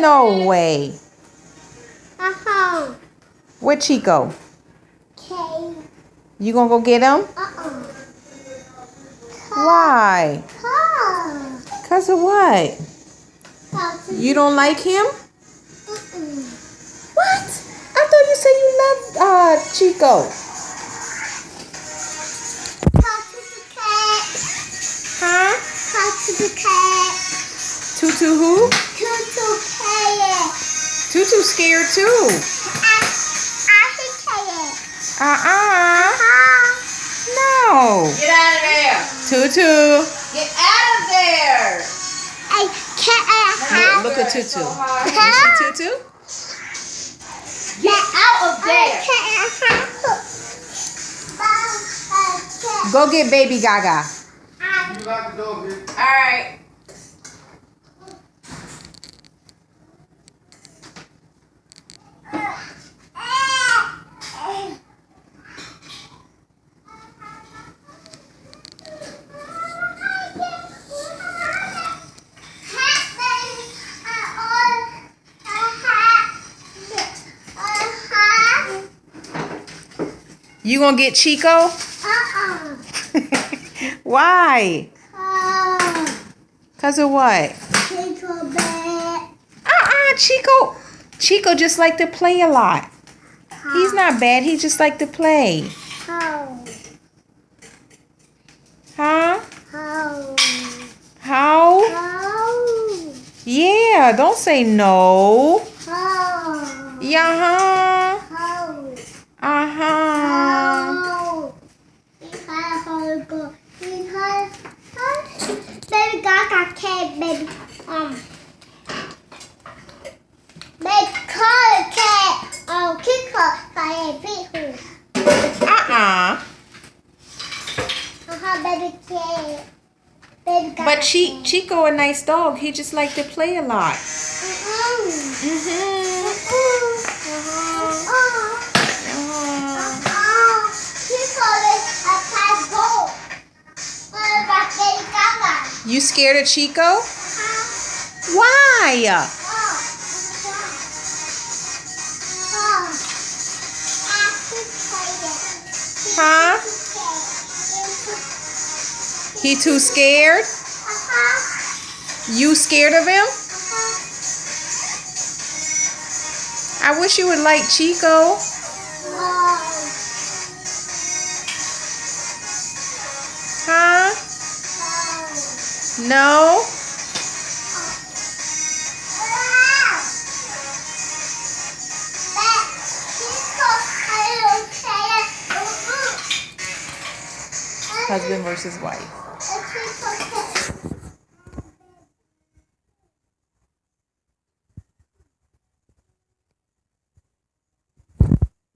No way. Where Chico? You gonna go get him? Why? Cause of what? You don't like him? What? I thought you said you loved Chico. Huh? Tutu who? Tutu scared too. No. Get out of there. Tutu. Get out of there. Look at Tutu. You see Tutu? Get out of there. Go get baby Gaga. All right. You gonna get Chico? Why? Cause of what? Chico. Chico just like to play a lot. He's not bad. He just like to play. Huh? How? Yeah. Don't say no. Yeah. Baby Gaga cat, baby. Baby cat. Kick her. Baby cat. Baby Gaga. But Chico a nice dog. He just like to play a lot. You scared of Chico? Why? Huh? He too scared? You scared of him? I wish you would like Chico. Huh? No? Husband versus wife.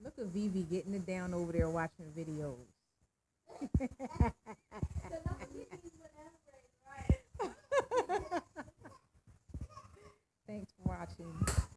Look at Vivi getting it down over there watching videos. Thanks for watching.